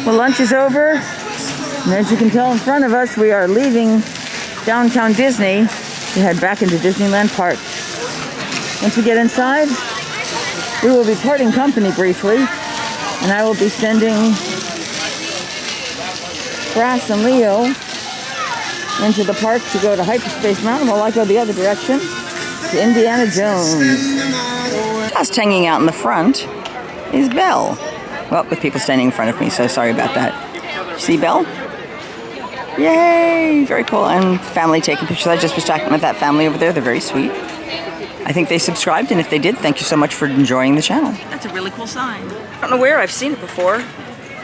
Well, lunch is over, and as you can tell in front of us, we are leaving downtown Disney to head back into Disneyland Park. Once we get inside, we will be parting company briefly, and I will be sending Brass and Leo into the park to go to Hyperspace Mountain, while I go the other direction to Indiana Jones. Just hanging out in the front is Belle. Well, with people standing in front of me, so sorry about that. See Belle? Yay! Very cool. And family taking pictures. I just was talking with that family over there. They're very sweet. I think they subscribed, and if they did, thank you so much for enjoying the channel. That's a really cool sign. I don't know where I've seen it before.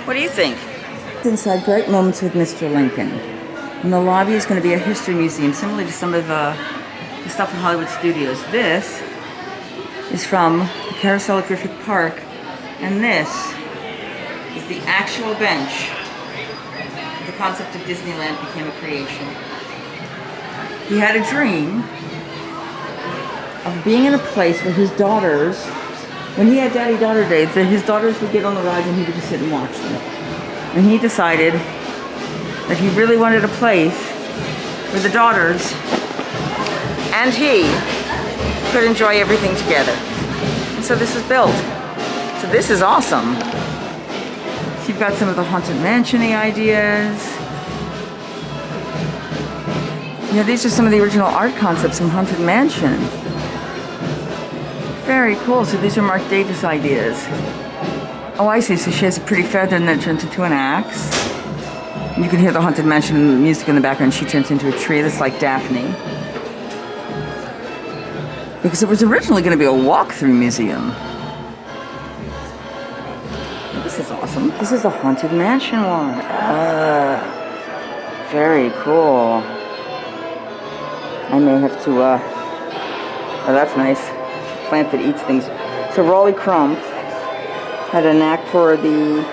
What do you think? Inside Great Moments with Mr. Lincoln. In the lobby is going to be a history museum, similar to some of the stuff in Hollywood Studios. This is from the Carousel at Griffith Park, and this is the actual bench. The concept of Disneyland became a creation. He had a dream of being in a place where his daughters, when he had daddy-daughter days, that his daughters would get on the rides and he would just sit and watch them. And he decided that he really wanted a place where the daughters and he could enjoy everything together. And so this was built. So this is awesome. So you've got some of the Haunted Mansion-y ideas. Yeah, these are some of the original art concepts from Haunted Mansion. Very cool. So these are Mark Davis ideas. Oh, I see. So she has a pretty feather and then turns into an axe. And you can hear the Haunted Mansion music in the background. She turns into a tree that's like Daphne. Because it was originally going to be a walk-through museum. This is awesome. This is a Haunted Mansion one. Very cool. I may have to, oh, that's nice. Plant that eats things. So Raleigh Crump had a knack for the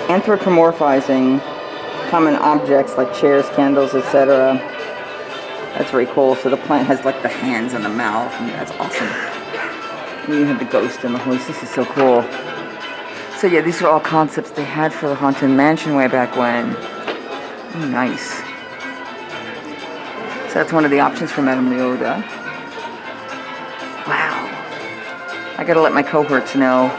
anthropomorphizing common objects like chairs, candles, etc. That's very cool. So the plant has like the hands and the mouth, and that's awesome. And you have the ghost and the horse. This is so cool. So yeah, these are all concepts they had for the Haunted Mansion way back when. Nice. So that's one of the options for Madame Leota. Wow. I gotta let my cohorts know.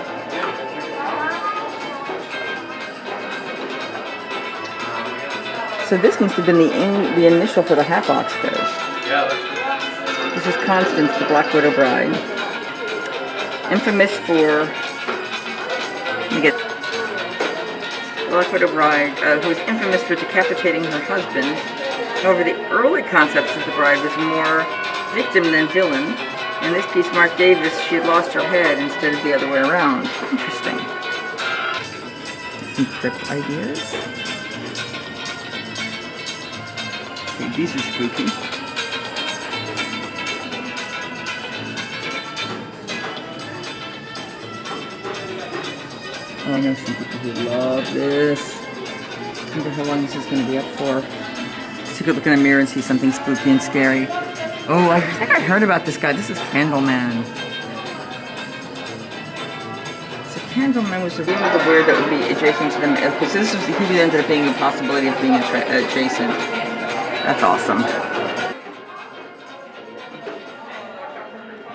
So this must have been the initial for the Hatbox Bears. This is Constance, the Black Widow Bride. Infamous for... Let me get... Black Widow Bride, who was infamous for decapitating her husband. However, the early concepts of the bride was more victim than villain. In this piece, Mark Davis, she had lost her head instead of the other way around. Interesting. Some crypt ideas. Okay, these are spooky. Oh, I know some people who love this. I wonder how long this is going to be up for. You could look in a mirror and see something spooky and scary. Oh, I think I heard about this guy. This is Candleman. So Candleman was the room of the weird that would be adjacent to them. Because this was, he ended up being the possibility of being adjacent. That's awesome.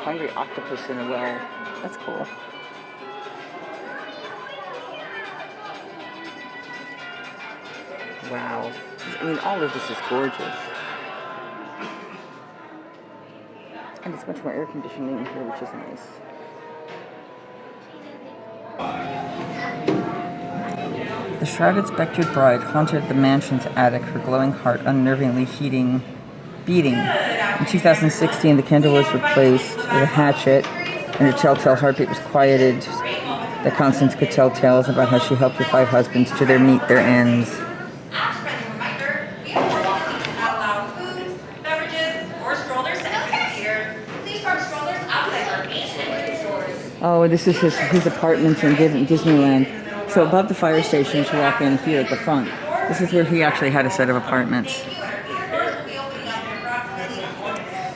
Hungry octopus in a well. That's cool. Wow. I mean, all of this is gorgeous. And it's much more air conditioning in here, which is nice. The shrouded spectred bride haunted the mansion's attic, her glowing heart unnervingly beating. In 2016, the candle was replaced with a hatchet, and her telltale heartbeat was quieted. That Constance could tell tales about how she helped her 5 husbands to meet their ends. Oh, this is his apartments in Disneyland. So above the fire station, you walk in here at the front. This is where he actually had a set of apartments.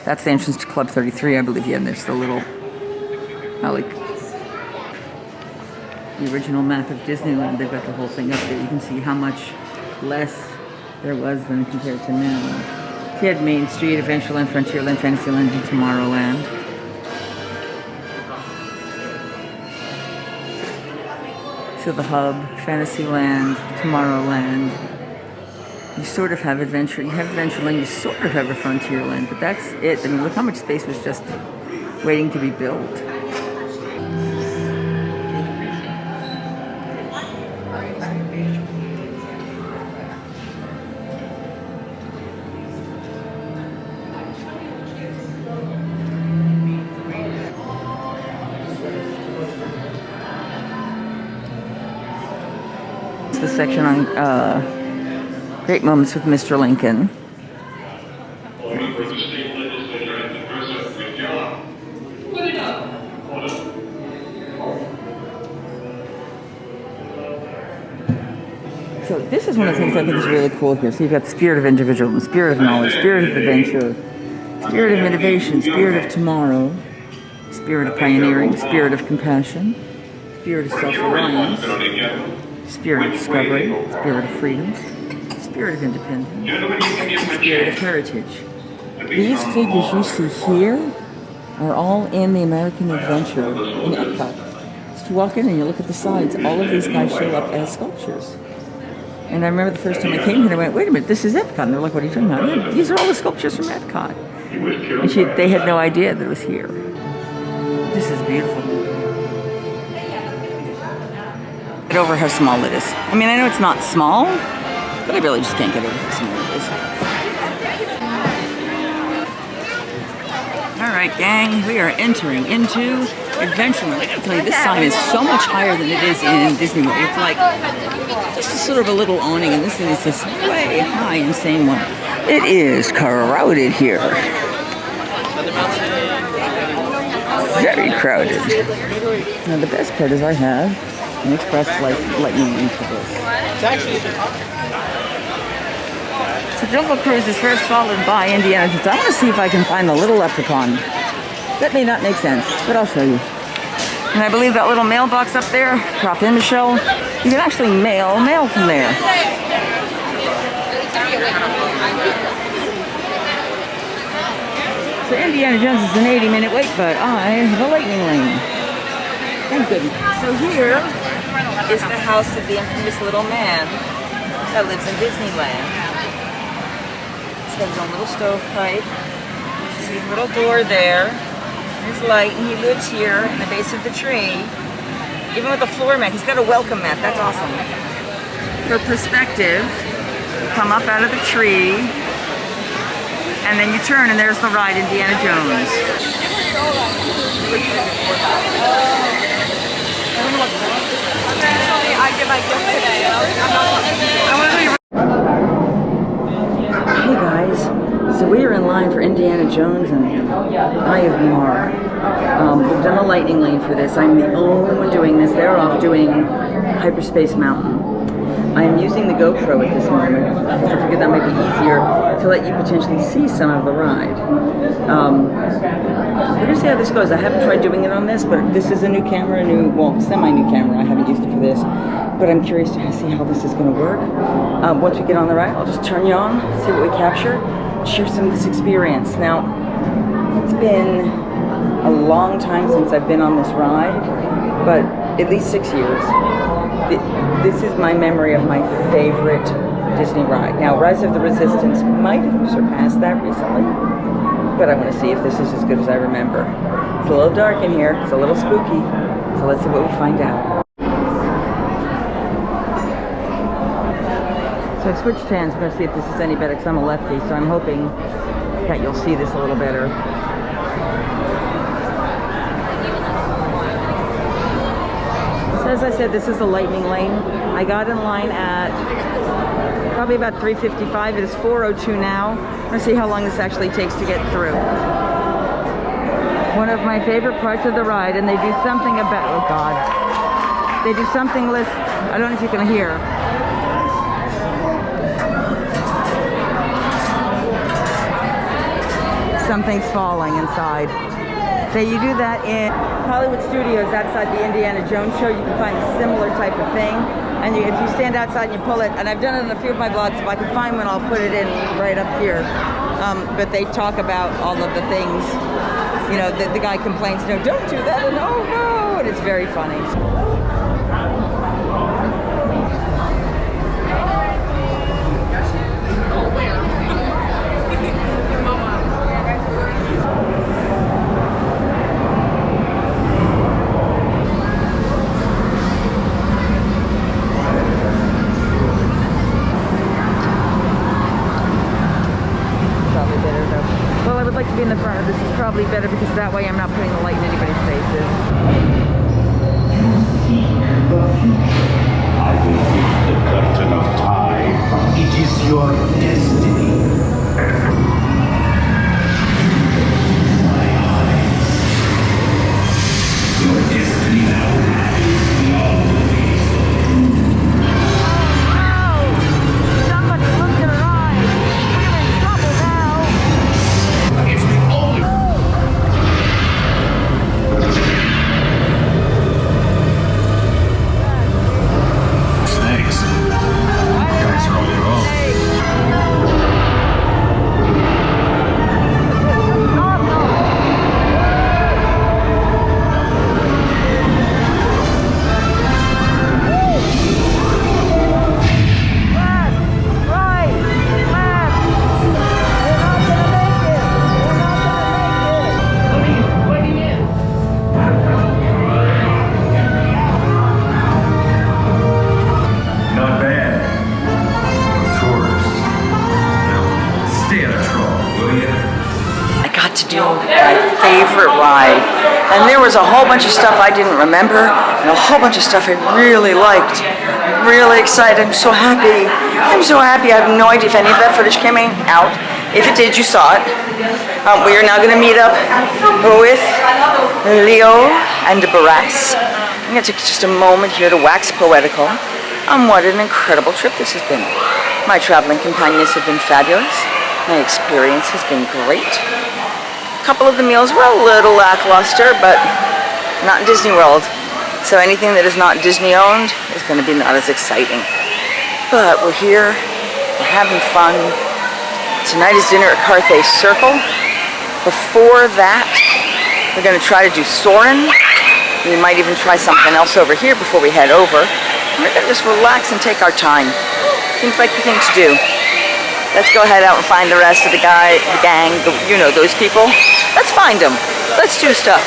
That's the entrance to Club 33, I believe. Yeah, and there's the little alley. the original map of Disneyland. They've got the whole thing up there. You can see how much less there was than compared to now. So you had Main Street, Adventureland, Frontierland, Fantasyland, and Tomorrowland. So the hub, Fantasyland, Tomorrowland. You sort of have Adventure. You have Adventureland. You sort of have a Frontierland, but that's it. I mean, look how much space was just waiting to be built. It's the section on Great Moments with Mr. Lincoln. So this is one of the things I think is really cool here. So you've got the spirit of individualism, spirit of knowledge, spirit of adventure, spirit of innovation, spirit of tomorrow, spirit of pioneering, spirit of compassion, spirit of self-reliance, spirit of discovery, spirit of freedom, spirit of independence, spirit of heritage. These figures you see here are all in the American Adventure in Epcot. So you walk in and you look at the sides, all of these guys show up as sculptures. And I remember the first time I came here, I went, wait a minute, this is Epcot. And they're like, what are you talking about? Yeah, these are all the sculptures from Epcot. And they had no idea that it was here. This is beautiful. Get over how small it is. I mean, I know it's not small, but I really just can't get over how small it is. All right, gang, we are entering into Adventureland. I gotta tell you, this sign is so much higher than it is in Disney World. It's like just a sort of a little awning, and this thing is this way high, insane one. It is crowded here. Very crowded. Now, the best part is I have an express lightning lane for this. So Jungle Cruise is first followed by Indiana Jones. I want to see if I can find the little leprechaun. That may not make sense, but I'll show you. And I believe that little mailbox up there, drop in, Michele, you can actually mail from there. So Indiana Jones is an 80-minute wait, but I have a lightning lane. Thank goodness. So here is the house of the infamous little man that lives in Disneyland. He's got his own little stovepipe. See his little door there. There's light, and he lives here in the base of the tree. Even with a floor mat, he's got a welcome mat. That's awesome. For perspective, you come up out of the tree, and then you turn, and there's the ride, Indiana Jones. I get my gift today. Hey guys, so we are in line for Indiana Jones and Eye of Mara. We've done a lightning lane for this. I'm the only one doing this. They're off doing Hyperspace Mountain. I am using the GoPro at this moment because I figured that might be easier to let you potentially see some of the ride. We're going to see how this goes. I haven't tried doing it on this, but this is a new camera, semi-new camera. I haven't used it for this, but I'm curious to see how this is going to work. Once we get on the ride, I'll just turn you on, see what we capture, share some of this experience. Now, it's been a long time since I've been on this ride, but at least 6 years. This is my memory of my favorite Disney ride. Now, Rise of the Resistance might have surpassed that recently, but I want to see if this is as good as I remember. It's a little dark in here, it's a little spooky, so let's see what we find out. So I've switched hands. I'm going to see if this is any better because I'm a lefty, so I'm hoping that you'll see this a little better. So as I said, this is a lightning lane. I got in line at probably about 3:55. It is 4:02 now. I'm going to see how long this actually takes to get through. One of my favorite parts of the ride, and they do something about, oh God. They do something I don't know if you can hear. Something's falling inside. So you do that in Hollywood Studios outside the Indiana Jones show. You can find a similar type of thing. And if you stand outside and you pull it, and I've done it in a few of my vlogs, if I can find one, I'll put it in right up here. But they talk about all of the things, you know, the guy complains, no, don't do that, and oh no, and it's very funny. In the front of this is probably better because that way I'm not putting the light in anybody's faces. I will lift the curtain of time. It is your destiny. My eyes. Your destiny now lies beyond the face of doom. Oh no! Somebody look at her eyes! We're in trouble now! It's the only snakes. Guys are on your own. Not bad. For tourists. Now, stay on a troll, will you? I got to do my favorite ride, and there was a whole bunch of stuff I didn't remember, and a whole bunch of stuff I really liked. Really excited. I'm so happy. I'm so happy. I have no idea if any of that footage came out. If it did, you saw it. We are now going to meet up with Leo and Barras. I'm going to take just a moment here to wax poetical on what an incredible trip this has been. My traveling companions have been fabulous. My experience has been great. A couple of the meals were a little lackluster, but not in Disney World. So anything that is not Disney owned is going to be not as exciting. But we're here, we're having fun. Tonight is dinner at Carthay Circle. Before that, we're going to try to do Soarin'. We might even try something else over here before we head over. We're going to just relax and take our time. Seems like the thing to do. Let's go head out and find the rest of the gang, you know, those people. Let's find them. Let's do stuff.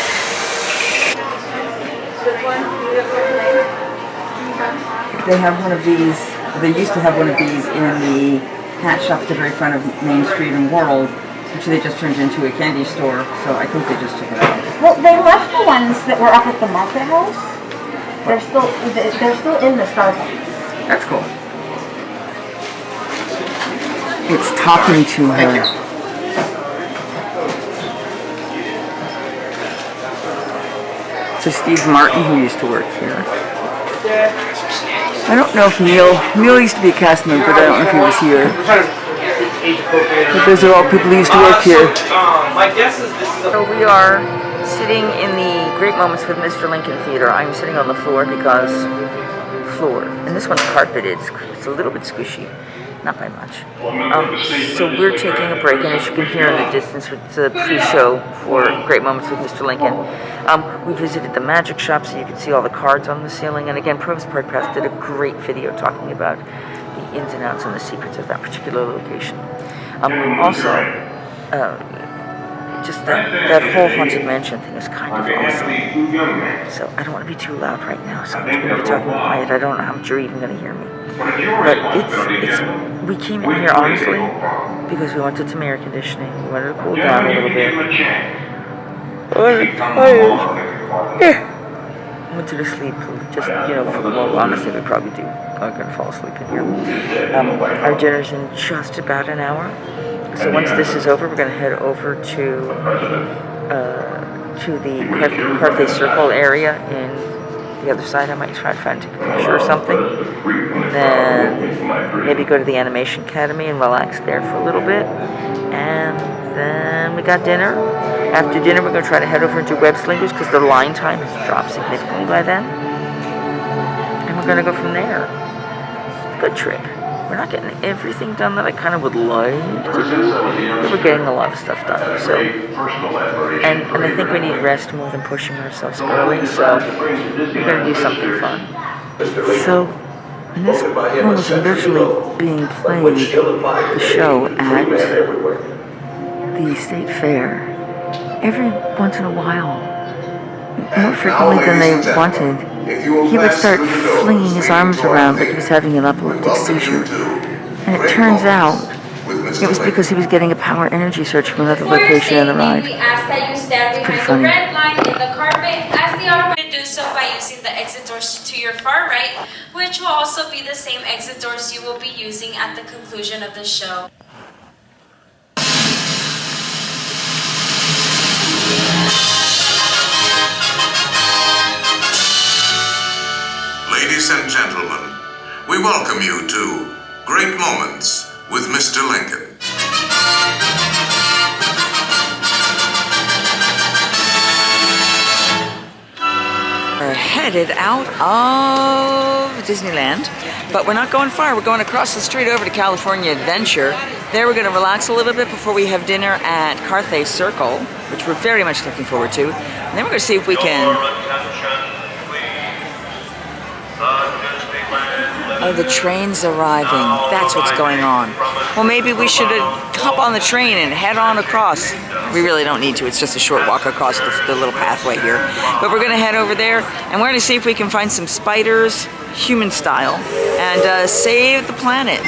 They have one of these, they used to have one of these in the hat shop at the very front of Main Street and World, which they just turned into a candy store, so I think they just took it out. Well, they left the ones that were up at the market house. They're still in the Starbucks. That's cool. It's talking to her. So Steve Martin, who used to work here. I don't know if Neil used to be a cast member, but I don't know if he was here. But those are all people who used to work here. So we are sitting in the Great Moments with Mr. Lincoln Theater. I'm sitting on the floor because and this one's carpeted. It's a little bit squishy, not by much. So we're taking a break, and as you can hear in the distance, it's a pre-show for Great Moments with Mr. Lincoln. We visited the magic shop, so you can see all the cards on the ceiling. And again, Provost Park Press did a great video talking about the ins and outs and the secrets of that particular location. Also, just that whole Haunted Mansion thing is kind of awesome. So I don't want to be too loud right now, so I'm just going to be talking quiet. I don't know how much you're even going to hear me. But we came in here honestly because we wanted some air conditioning. We wanted to cool down a little bit. I'm tired. I went to sleep, just, you know, well, honestly, we probably do. I'm going to fall asleep in here. Our dinner's in just about an hour. So once this is over, we're going to head over to the Carthay Circle area in the other side. I might try to find a picture or something. And then maybe go to the Animation Academy and relax there for a little bit. And Then we got dinner. After dinner, we're going to try to head over into Webslingers because the line time has dropped significantly by then. And we're going to go from there. Good trip. We're not getting everything done that I kind of would like to do, but we're getting a lot of stuff done. So, and I think we need rest more than pushing ourselves early. So we're going to do something fun. So, and this one was originally being played, the show at the State Fair, every once in a while, more frequently than they wanted. He would start flinging his arms around like he was having an epileptic seizure. And it turns out it was because he was getting a power energy surge from another location in the ride. We ask that you stand It's pretty behind funny. the red line in the carpet as the operator do so by using the exit doors to your far right, which will also be the same exit doors you will be using at the conclusion of the show. Ladies and gentlemen, we welcome you to Great Moments with Mr. Lincoln. We're headed out of Disneyland, but we're not going far. We're going across the street over to California Adventure. There we're going to relax a little bit before we have dinner at Carthay Circle, which we're very much looking forward to. And then we're going to see if we can... Oh, the train's arriving. That's what's going on. Well, maybe we should hop on the train and head on across. We really don't need to. It's just a short walk across the little pathway here. But we're going to head over there, and we're going to see if we can find some spiders, human style, and save the planet.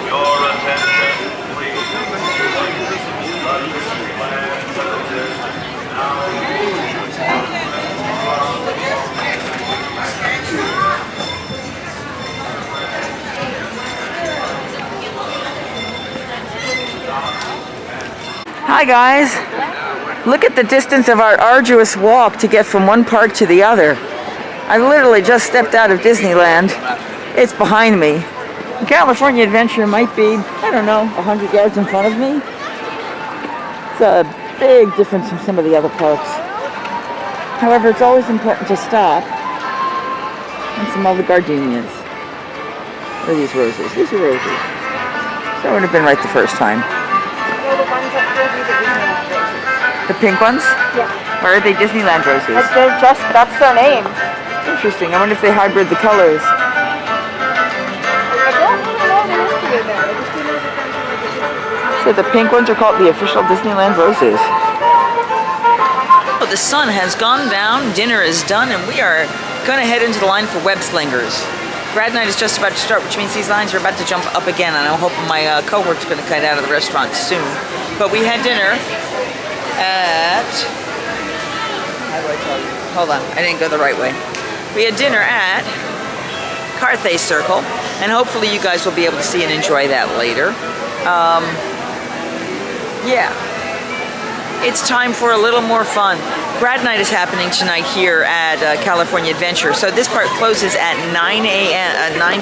Your attention, please. Hi guys, look at the distance of our arduous walk to get from one park to the other. I literally just stepped out of Disneyland. It's behind me. California Adventure might be, I don't know, 100 yards in front of me. It's a big difference from some of the other parks. However, it's always important to stop and some of the gardenias. What are these roses? These are roses. So I would have been right the first time. The pink ones? Yeah. Or are they Disneyland roses? That's their name. Interesting. I wonder if they hybrid the colors. I don't really know the history of that. So the pink ones are called the official Disneyland roses. Oh, the sun has gone down, dinner is done, and we are going to head into the line for Webslingers. Grad night is just about to start, which means these lines are about to jump up again, and I'm hoping my cohort's going to cut out of the restaurant soon. But we had dinner at... How do I tell you? Hold on, I didn't go the right way. We had dinner at Carthay Circle, and hopefully you guys will be able to see and enjoy that later. Yeah. It's time for a little more fun. Grad night is happening tonight here at California Adventure. So this part closes at 9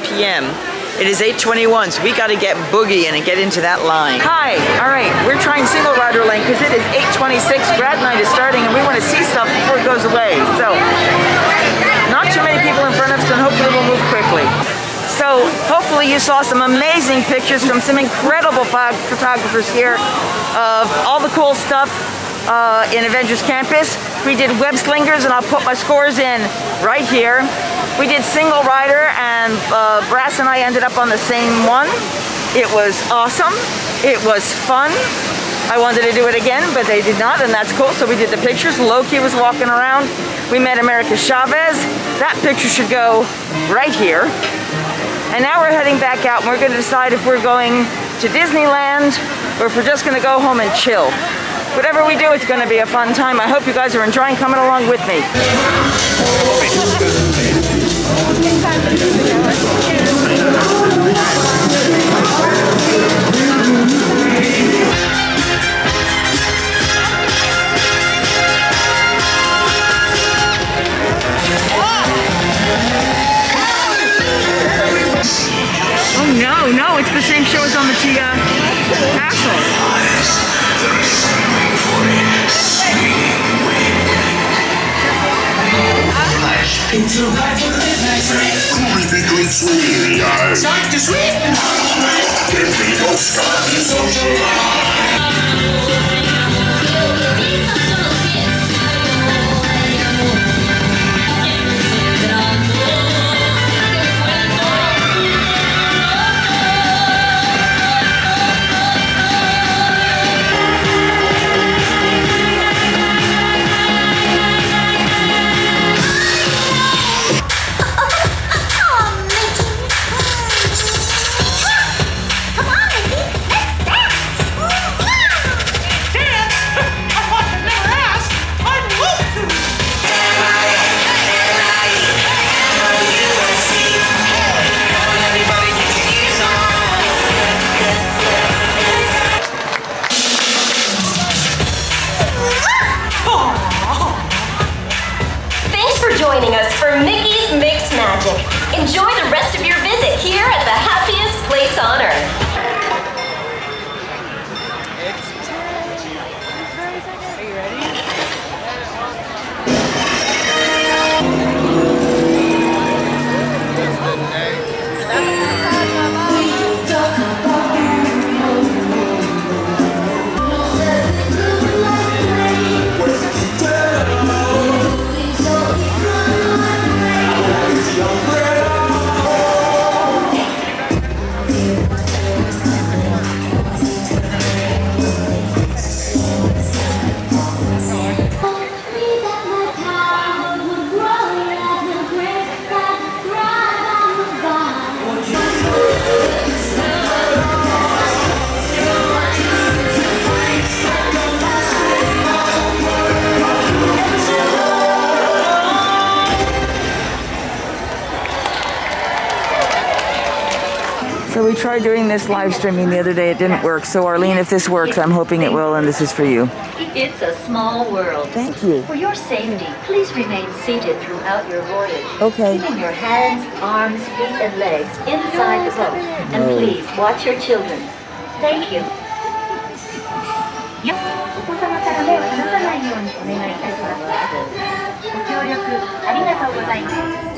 p.m. It is 8:21, so we got to get boogie and get into that line. Hi, all right, we're trying single rider lane because it is 8:26. Grad night is starting and we want to see stuff before it goes away. So not too many people in front of us, and hopefully we'll move quickly. So hopefully you saw some amazing pictures from some incredible photographers here of all the cool stuff in Avengers Campus. We did Webslingers, and I'll put my scores in right here. We did single rider, and Brass and I ended up on the same one. It was awesome. It was fun. I wanted to do it again, but they did not, and that's cool. So we did the pictures. Loki was walking around. We met America Chavez. That picture should go right here. And now we're heading back out, and we're going to decide if we're going to Disneyland or if we're just going to go home and chill. Whatever we do, it's going to be a fun time. I hope you guys are enjoying coming along with me. Oh no, it's the same show as on the Time to sweep! If we don't start the social joining us for Mickey's Mix Magic. Enjoy the rest of your visit here at the happiest place on earth. Are you ready? So we tried doing this live streaming the other day. It didn't work. So Arlene, if this works, I'm hoping it will, and this is for you. It's a small world. Thank you. For your safety, please remain seated throughout your voyage. Okay. Keeping your hands, arms, feet, and legs inside the boat. And please watch your children. Thank you. お子様から目を離さないようにお願いいたします。ご協力ありがとうございます。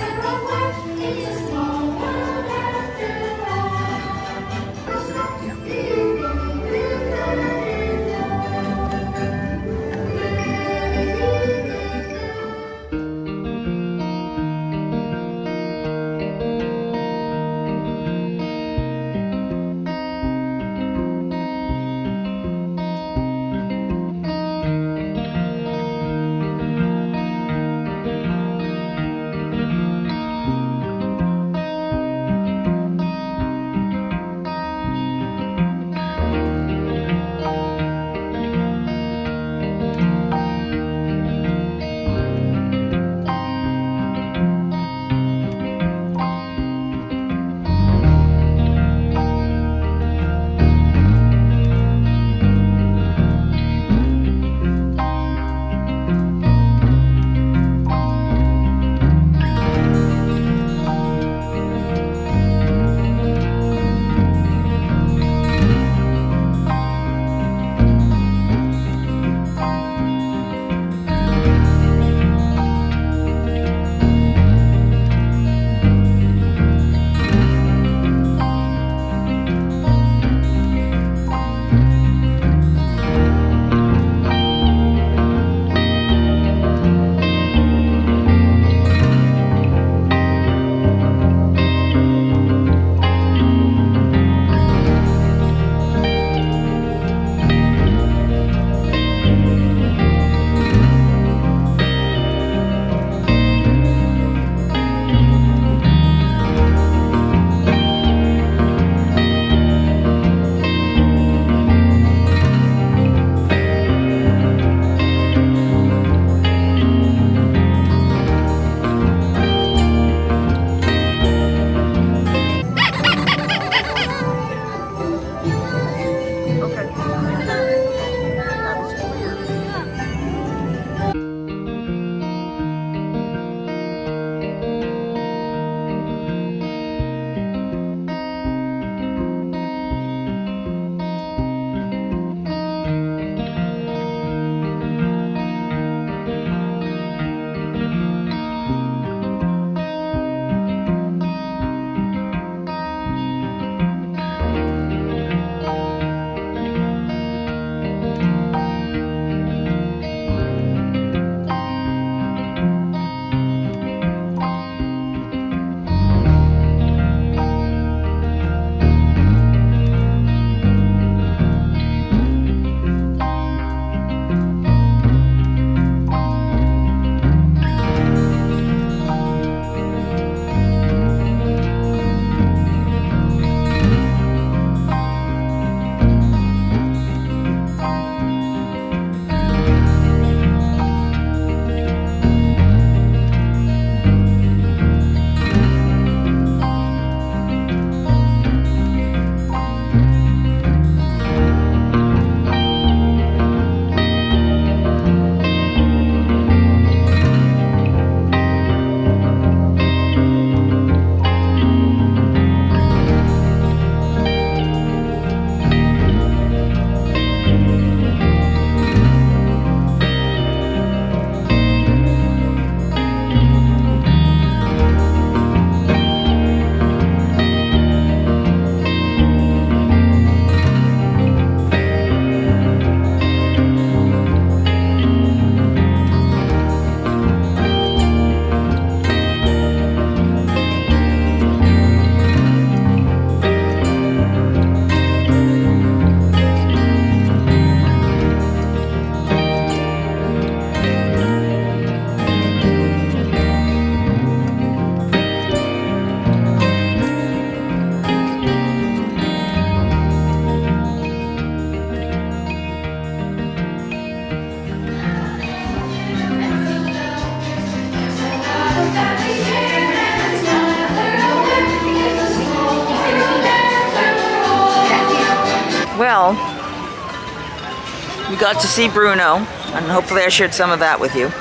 We got to see Bruno, and hopefully I shared some of that with you.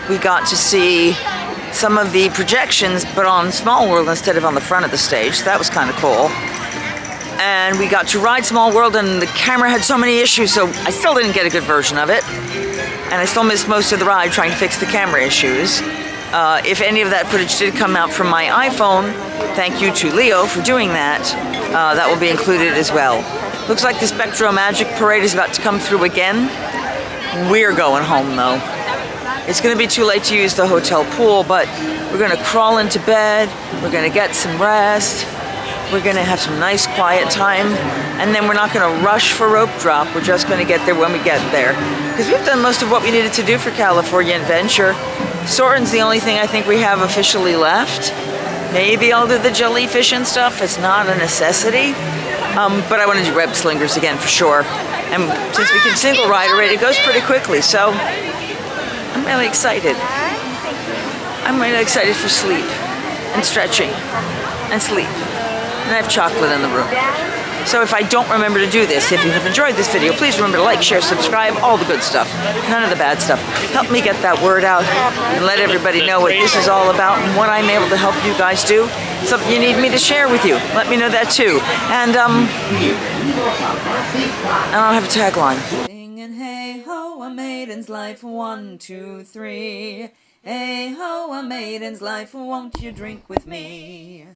We got to see some of the projections, but on Small World instead of on the front of the stage. So that was kind of cool. And we got to ride Small World, and the camera had so many issues, so I still didn't get a good version of it. And I still missed most of the ride trying to fix the camera issues. If any of that footage did come out from my iPhone, thank you to Leo for doing that. That will be included as well. Looks like the Spectro Magic Parade is about to come through again. We're going home though. It's going to be too late to use the hotel pool, but we're going to crawl into bed. We're going to get some rest. We're going to have some nice quiet time. And then we're not going to rush for rope drop. We're just going to get there when we get there. Because we've done most of what we needed to do for California Adventure. Soren's the only thing I think we have officially left. Maybe I'll do the jellyfish and stuff. It's not a necessity. But I want to do Webslingers again for sure. And since we can single ride already, it goes pretty quickly. So I'm really excited. I'm really excited for sleep and stretching and sleep. And I have chocolate in the room. So if I don't remember to do this, if you have enjoyed this video, please remember to like, share, subscribe, all the good stuff. None of the bad stuff. Help me get that word out and let everybody know what this is all about and what I'm able to help you guys do. Something you need me to share with you. Let me know that too. And I don't have a tagline. Singing hey ho, a maiden's life, 1, 2, 3. Hey ho, a maiden's life, won't you drink with me?